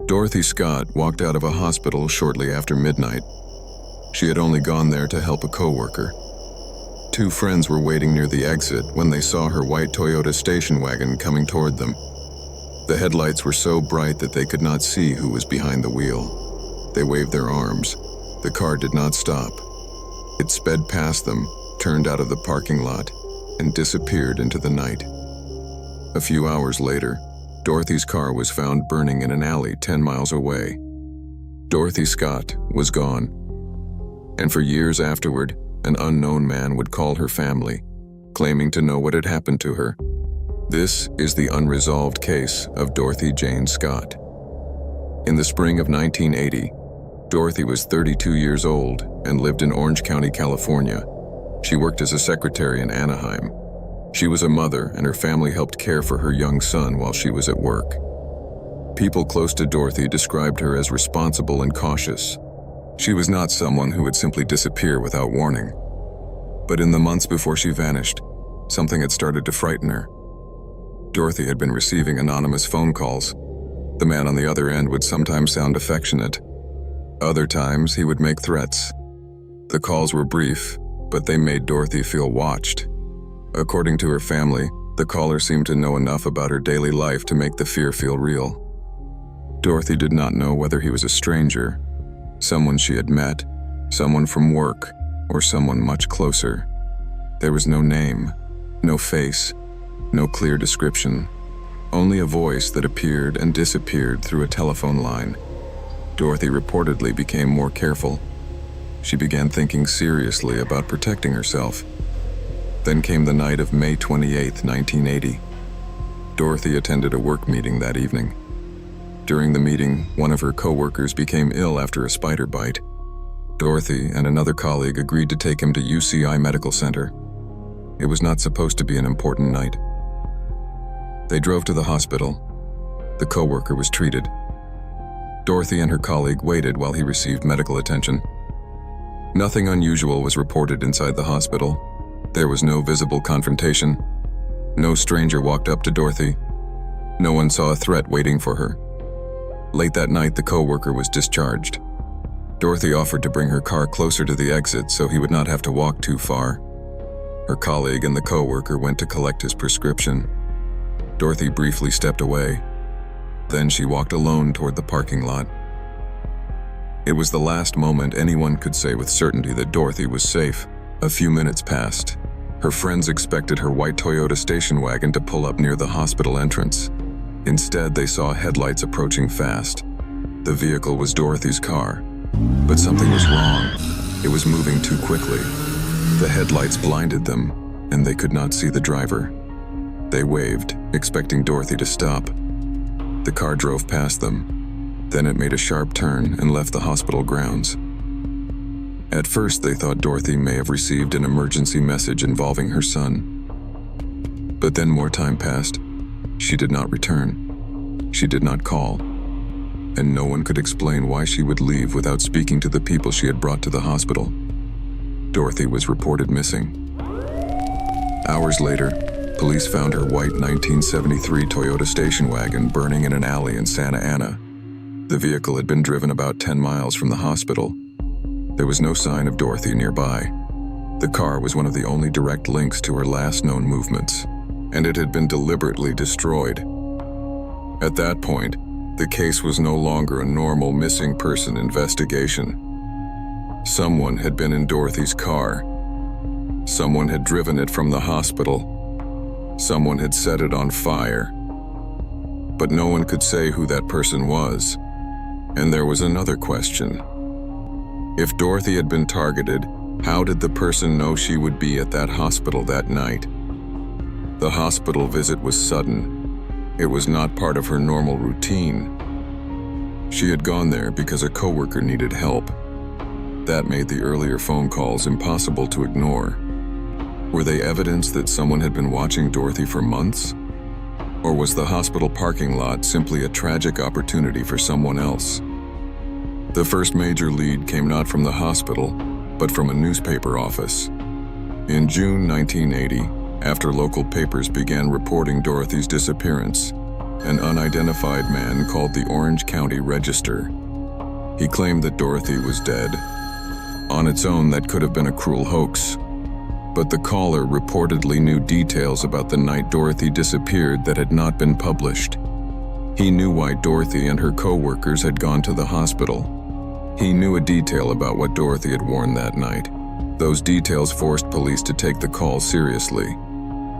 Dorothy Scott walked out of a hospital shortly after midnight. She had only gone there to help a coworker. Two friends were waiting near the exit when they saw her white Toyota station wagon coming toward them. The headlights were so bright that they could not see who was behind the wheel. They waved their arms. The car did not stop. It sped past them, turned out of the parking lot, and disappeared into the night. A few hours later, Dorothy's car was found burning in an alley 10 miles away. Dorothy Scott was gone. And for years afterward, an unknown man would call her family, claiming to know what had happened to her. This is the unresolved case of Dorothy Jane Scott. In the spring of 1980, Dorothy was 32 years old and lived in Orange County, California. She worked as a secretary in Anaheim. She was a mother, and her family helped care for her young son while she was at work. People close to Dorothy described her as responsible and cautious. She was not someone who would simply disappear without warning. But in the months before she vanished, something had started to frighten her. Dorothy had been receiving anonymous phone calls. The man on the other end would sometimes sound affectionate. Other times, he would make threats. The calls were brief, but they made Dorothy feel watched. According to her family, the caller seemed to know enough about her daily life to make the fear feel real. Dorothy did not know whether he was a stranger, someone she had met, someone from work, or someone much closer. There was no name, no face, no clear description, only a voice that appeared and disappeared through a telephone line. Dorothy reportedly became more careful. She began thinking seriously about protecting herself. Then came the night of May 28, 1980. Dorothy attended a work meeting that evening. During the meeting, one of her coworkers became ill after a spider bite. Dorothy and another colleague agreed to take him to UCI Medical Center. It was not supposed to be an important night. They drove to the hospital. The coworker was treated. Dorothy and her colleague waited while he received medical attention. Nothing unusual was reported inside the hospital. There was no visible confrontation. No stranger walked up to Dorothy. No one saw a threat waiting for her. Late that night, the coworker was discharged. Dorothy offered to bring her car closer to the exit so he would not have to walk too far. Her colleague and the coworker went to collect his prescription. Dorothy briefly stepped away. Then she walked alone toward the parking lot. It was the last moment anyone could say with certainty that Dorothy was safe. A few minutes passed. Her friends expected her white Toyota station wagon to pull up near the hospital entrance. Instead, they saw headlights approaching fast. The vehicle was Dorothy's car. But something was wrong. It was moving too quickly. The headlights blinded them, and they could not see the driver. They waved, expecting Dorothy to stop. The car drove past them. Then it made a sharp turn and left the hospital grounds. At first, they thought Dorothy may have received an emergency message involving her son. But then more time passed. She did not return. She did not call. And no one could explain why she would leave without speaking to the people she had brought to the hospital. Dorothy was reported missing. Hours later, police found her white 1973 Toyota station wagon burning in an alley in Santa Ana. The vehicle had been driven about 10 miles from the hospital. There was no sign of Dorothy nearby. The car was one of the only direct links to her last known movements, and it had been deliberately destroyed. At that point, the case was no longer a normal missing person investigation. Someone had been in Dorothy's car. Someone had driven it from the hospital. Someone had set it on fire. But no one could say who that person was. And there was another question. If Dorothy had been targeted, how did the person know she would be at that hospital that night? The hospital visit was sudden. It was not part of her normal routine. She had gone there because a coworker needed help. That made the earlier phone calls impossible to ignore. Were they evidence that someone had been watching Dorothy for months? Or was the hospital parking lot simply a tragic opportunity for someone else? The first major lead came not from the hospital, but from a newspaper office. In June 1980, after local papers began reporting Dorothy's disappearance, an unidentified man called the Orange County Register. He claimed that Dorothy was dead. On its own, that could have been a cruel hoax. But the caller reportedly knew details about the night Dorothy disappeared that had not been published. He knew why Dorothy and her co-workers had gone to the hospital. He knew a detail about what Dorothy had worn that night. Those details forced police to take the call seriously.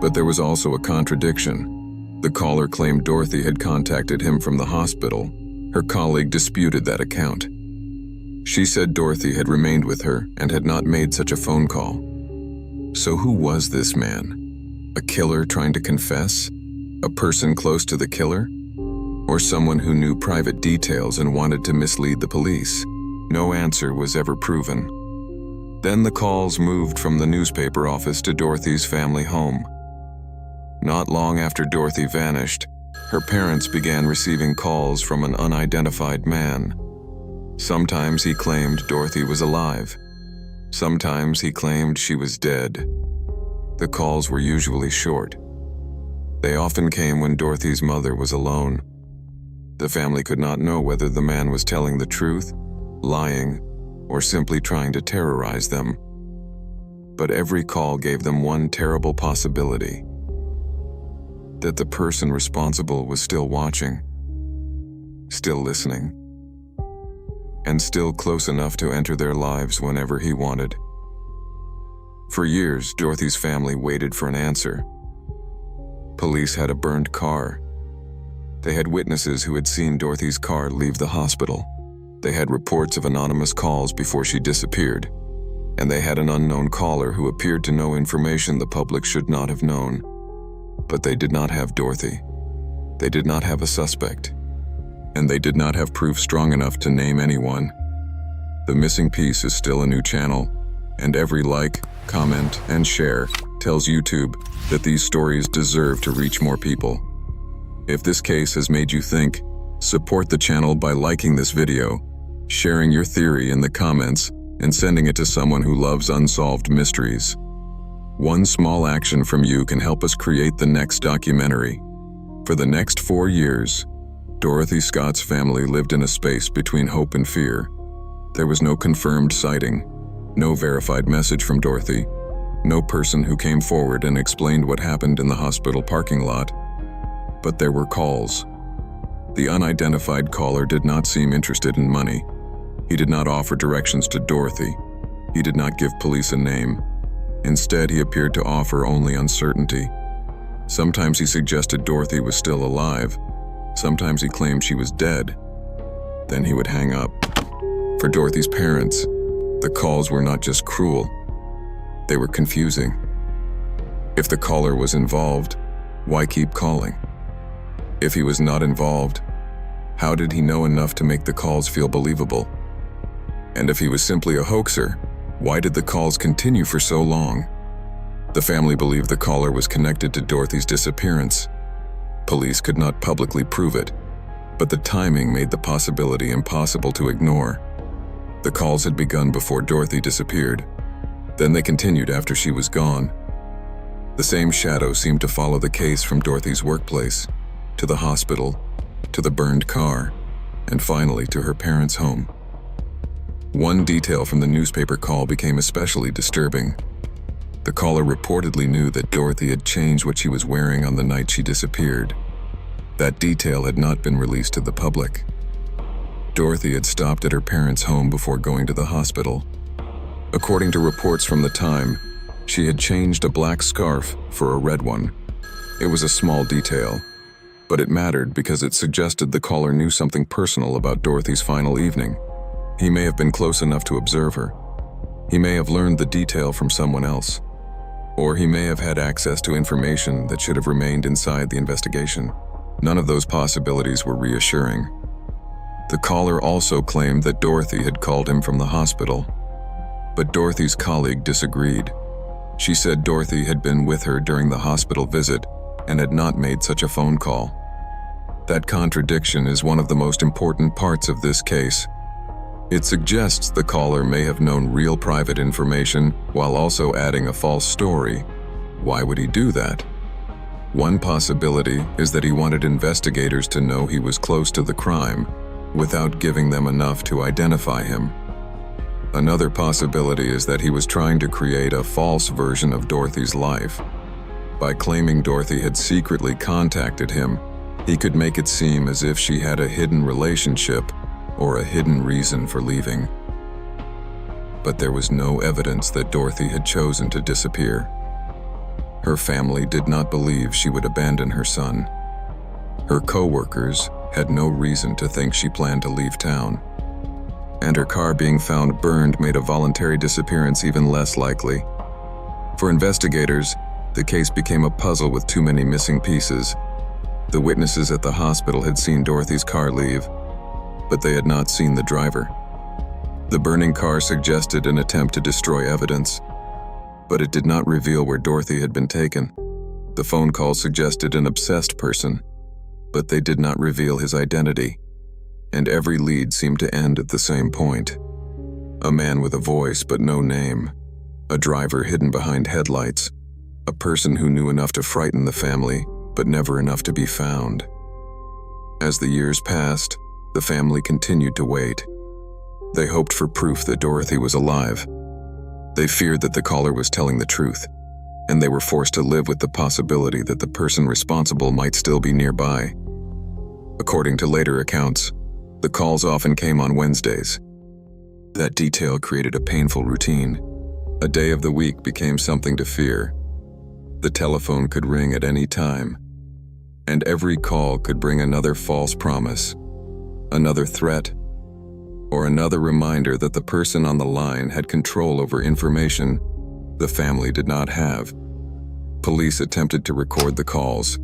But there was also a contradiction. The caller claimed Dorothy had contacted him from the hospital. Her colleague disputed that account. She said Dorothy had remained with her and had not made such a phone call. So who was this man? A killer trying to confess? A person close to the killer? Or someone who knew private details and wanted to mislead the police? No answer was ever proven. Then the calls moved from the newspaper office to Dorothy's family home. Not long after Dorothy vanished, her parents began receiving calls from an unidentified man. Sometimes he claimed Dorothy was alive. Sometimes he claimed she was dead. The calls were usually short. They often came when Dorothy's mother was alone. The family could not know whether the man was telling the truth, lying, or simply trying to terrorize them. But every call gave them one terrible possibility: that the person responsible was still watching, still listening, and still close enough to enter their lives whenever he wanted. For years, Dorothy's family waited for an answer. Police had a burned car. They had witnesses who had seen Dorothy's car leave the hospital. They had reports of anonymous calls before she disappeared. And they had an unknown caller who appeared to know information the public should not have known. But they did not have Dorothy. They did not have a suspect. And they did not have proof strong enough to name anyone. The Missing Piece is still a new channel, and every like, comment, and share tells YouTube that these stories deserve to reach more people. If this case has made you think, support the channel by liking this video, sharing your theory in the comments, and sending it to someone who loves unsolved mysteries. One small action from you can help us create the next documentary. For the next 4 years, Dorothy Scott's family lived in a space between hope and fear. There was no confirmed sighting, no verified message from Dorothy, no person who came forward and explained what happened in the hospital parking lot. But there were calls. The unidentified caller did not seem interested in money. He did not offer directions to Dorothy. He did not give police a name. Instead, he appeared to offer only uncertainty. Sometimes he suggested Dorothy was still alive. Sometimes he claimed she was dead. Then he would hang up. For Dorothy's parents, the calls were not just cruel. They were confusing. If the caller was involved, why keep calling? If he was not involved, how did he know enough to make the calls feel believable? And if he was simply a hoaxer, why did the calls continue for so long? The family believed the caller was connected to Dorothy's disappearance. Police could not publicly prove it, but the timing made the possibility impossible to ignore. The calls had begun before Dorothy disappeared. Then they continued after she was gone. The same shadow seemed to follow the case from Dorothy's workplace, to the hospital, to the burned car, and finally to her parents' home. One detail from the newspaper call became especially disturbing. The caller reportedly knew that Dorothy had changed what she was wearing on the night she disappeared. That detail had not been released to the public. Dorothy had stopped at her parents' home before going to the hospital. According to reports from the time, she had changed a black scarf for a red one. It was a small detail, but it mattered because it suggested the caller knew something personal about Dorothy's final evening. He may have been close enough to observe her. He may have learned the detail from someone else. Or he may have had access to information that should have remained inside the investigation. None of those possibilities were reassuring. The caller also claimed that Dorothy had called him from the hospital. But Dorothy's colleague disagreed. She said Dorothy had been with her during the hospital visit and had not made such a phone call. That contradiction is one of the most important parts of this case. It suggests the caller may have known real private information while also adding a false story. Why would he do that? One possibility is that he wanted investigators to know he was close to the crime without giving them enough to identify him. Another possibility is that he was trying to create a false version of Dorothy's life. By claiming Dorothy had secretly contacted him, he could make it seem as if she had a hidden relationship or a hidden reason for leaving. But there was no evidence that Dorothy had chosen to disappear. Her family did not believe she would abandon her son. Her co-workers had no reason to think she planned to leave town. And her car being found burned made a voluntary disappearance even less likely. For investigators, the case became a puzzle with too many missing pieces. The witnesses at the hospital had seen Dorothy's car leave, but they had not seen the driver. The burning car suggested an attempt to destroy evidence, but it did not reveal where Dorothy had been taken. The phone call suggested an obsessed person, but they did not reveal his identity, and every lead seemed to end at the same point. A man with a voice but no name, a driver hidden behind headlights, a person who knew enough to frighten the family, but never enough to be found. As the years passed, the family continued to wait. They hoped for proof that Dorothy was alive. They feared that the caller was telling the truth, and they were forced to live with the possibility that the person responsible might still be nearby. According to later accounts, the calls often came on Wednesdays. That detail created a painful routine. A day of the week became something to fear. The telephone could ring at any time, and every call could bring another false promise, another threat, or another reminder that the person on the line had control over information the family did not have. Police attempted to record the calls,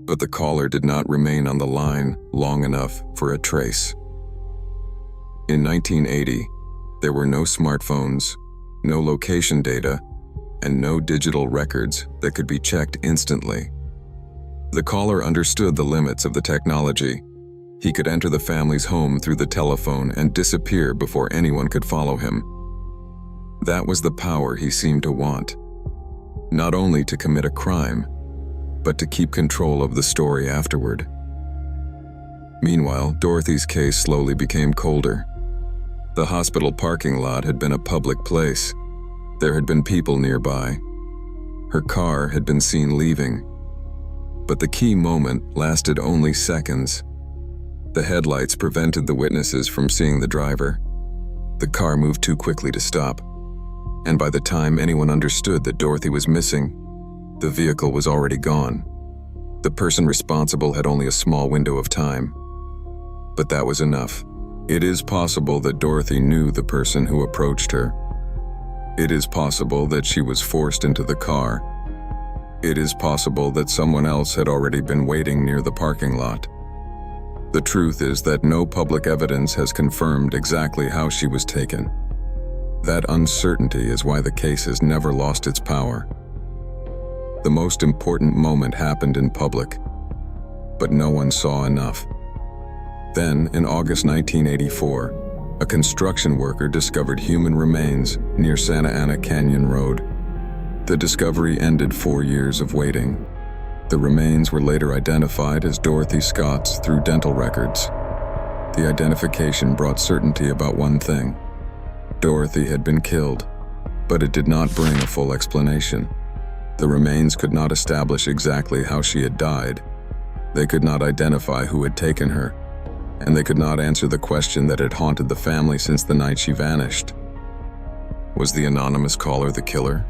but the caller did not remain on the line long enough for a trace. In 1980, there were no smartphones, no location data, and no digital records that could be checked instantly. The caller understood the limits of the technology. He could enter the family's home through the telephone and disappear before anyone could follow him. That was the power he seemed to want, not only to commit a crime, but to keep control of the story afterward. Meanwhile, Dorothy's case slowly became colder. The hospital parking lot had been a public place. There had been people nearby. Her car had been seen leaving. But the key moment lasted only seconds. The headlights prevented the witnesses from seeing the driver. The car moved too quickly to stop, and by the time anyone understood that Dorothy was missing, the vehicle was already gone. The person responsible had only a small window of time. But that was enough. It is possible that Dorothy knew the person who approached her. It is possible that she was forced into the car. It is possible that someone else had already been waiting near the parking lot. The truth is that no public evidence has confirmed exactly how she was taken. That uncertainty is why the case has never lost its power. The most important moment happened in public, but no one saw enough. Then, in August 1984, a construction worker discovered human remains near Santa Ana Canyon Road. The discovery ended 4 years of waiting. The remains were later identified as Dorothy Scott's through dental records. The identification brought certainty about one thing. Dorothy had been killed, but it did not bring a full explanation. The remains could not establish exactly how she had died. They could not identify who had taken her, and they could not answer the question that had haunted the family since the night she vanished. Was the anonymous caller the killer?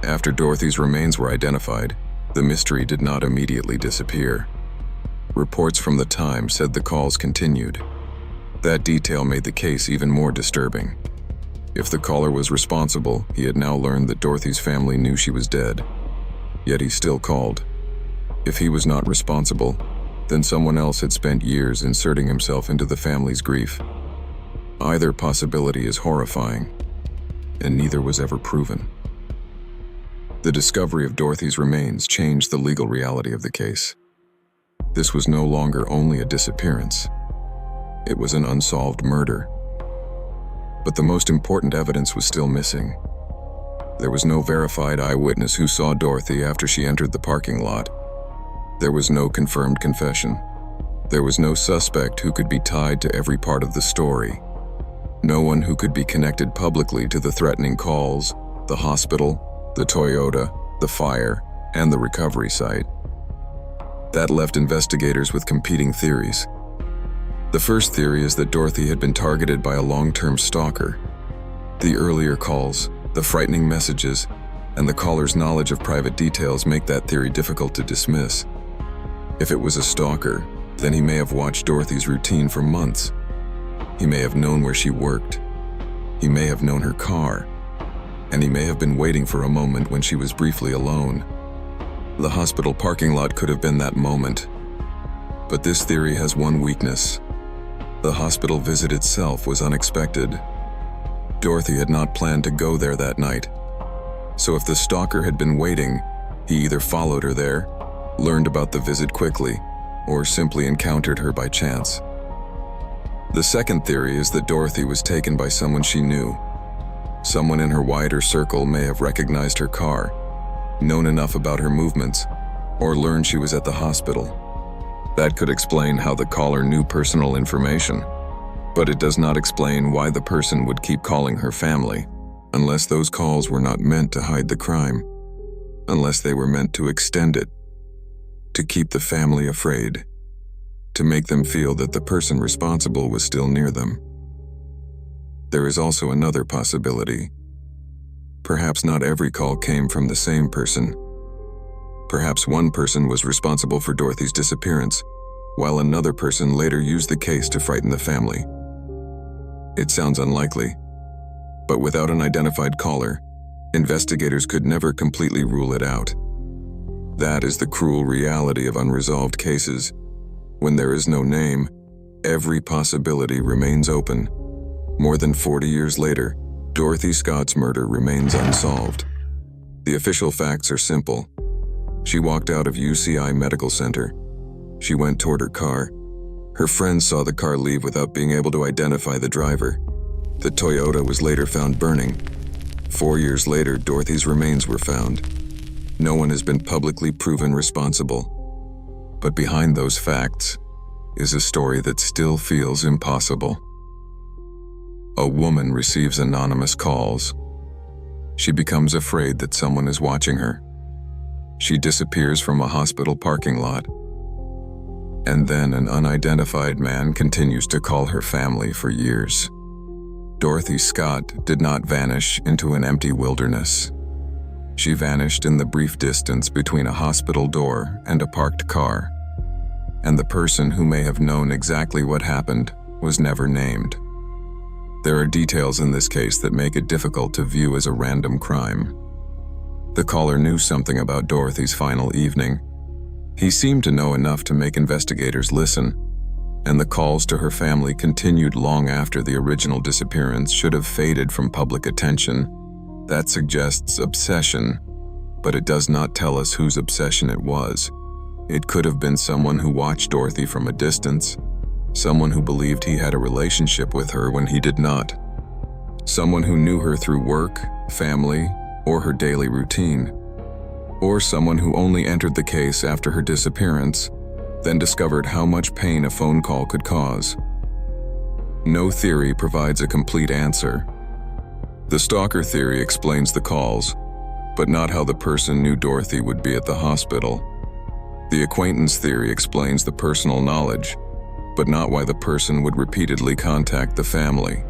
After Dorothy's remains were identified, the mystery did not immediately disappear. Reports from the time said the calls continued. That detail made the case even more disturbing. If the caller was responsible, he had now learned that Dorothy's family knew she was dead. Yet he still called. If he was not responsible, then someone else had spent years inserting himself into the family's grief. Either possibility is horrifying, and neither was ever proven. The discovery of Dorothy's remains changed the legal reality of the case. This was no longer only a disappearance. It was an unsolved murder. But the most important evidence was still missing. There was no verified eyewitness who saw Dorothy after she entered the parking lot. There was no confirmed confession. There was no suspect who could be tied to every part of the story. No one who could be connected publicly to the threatening calls, the hospital, the Toyota, the fire, and the recovery site. That left investigators with competing theories. The first theory is that Dorothy had been targeted by a long-term stalker. The earlier calls, the frightening messages, and the caller's knowledge of private details make that theory difficult to dismiss. If it was a stalker, then he may have watched Dorothy's routine for months. He may have known where she worked. He may have known her car. And he may have been waiting for a moment when she was briefly alone. The hospital parking lot could have been that moment. But this theory has one weakness. The hospital visit itself was unexpected. Dorothy had not planned to go there that night. So if the stalker had been waiting, he either followed her there, learned about the visit quickly, or simply encountered her by chance. The second theory is that Dorothy was taken by someone she knew. Someone in her wider circle may have recognized her car, known enough about her movements, or learned she was at the hospital. That could explain how the caller knew personal information, but it does not explain why the person would keep calling her family, unless those calls were not meant to hide the crime, unless they were meant to extend it, to keep the family afraid, to make them feel that the person responsible was still near them. There is also another possibility. Perhaps not every call came from the same person. Perhaps one person was responsible for Dorothy's disappearance, while another person later used the case to frighten the family. It sounds unlikely, but without an identified caller, investigators could never completely rule it out. That is the cruel reality of unresolved cases. When there is no name, every possibility remains open. More than 40 years later, Dorothy Scott's murder remains unsolved. The official facts are simple. She walked out of UCI Medical Center. She went toward her car. Her friends saw the car leave without being able to identify the driver. The Toyota was later found burning. 4 years later, Dorothy's remains were found. No one has been publicly proven responsible. But behind those facts is a story that still feels impossible. A woman receives anonymous calls. She becomes afraid that someone is watching her. She disappears from a hospital parking lot. And then an unidentified man continues to call her family for years. Dorothy Scott did not vanish into an empty wilderness. She vanished in the brief distance between a hospital door and a parked car. And the person who may have known exactly what happened was never named. There are details in this case that make it difficult to view as a random crime. The caller knew something about Dorothy's final evening. He seemed to know enough to make investigators listen, and the calls to her family continued long after the original disappearance should have faded from public attention. That suggests obsession, but it does not tell us whose obsession it was. It could have been someone who watched Dorothy from a distance, someone who believed he had a relationship with her when he did not, someone who knew her through work, family, or her daily routine, or someone who only entered the case after her disappearance, then discovered how much pain a phone call could cause. No theory provides a complete answer. The stalker theory explains the calls, but not how the person knew Dorothy would be at the hospital. The acquaintance theory explains the personal knowledge, but not why the person would repeatedly contact the family.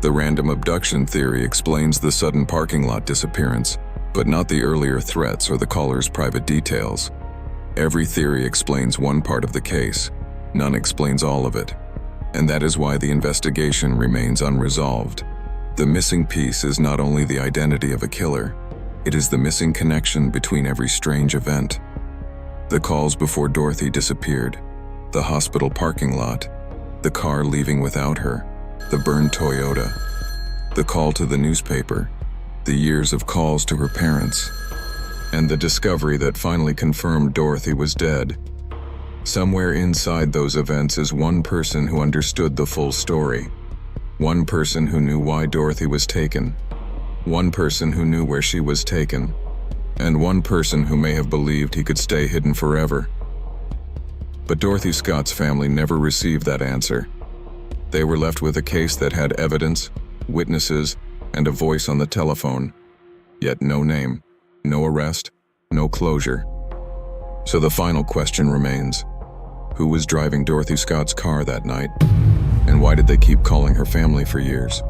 The random abduction theory explains the sudden parking lot disappearance, but not the earlier threats or the caller's private details. Every theory explains one part of the case, none explains all of it, and that is why the investigation remains unresolved. The missing piece is not only the identity of a killer, it is the missing connection between every strange event. The calls before Dorothy disappeared, the hospital parking lot, the car leaving without her, the burned Toyota, the call to the newspaper, the years of calls to her parents, and the discovery that finally confirmed Dorothy was dead. Somewhere inside those events is one person who understood the full story, one person who knew why Dorothy was taken, one person who knew where she was taken, and one person who may have believed he could stay hidden forever. But Dorothy Scott's family never received that answer. They were left with a case that had evidence, witnesses, and a voice on the telephone, yet no name, no arrest, no closure. So the final question remains: who was driving Dorothy Scott's car that night, and why did they keep calling her family for years?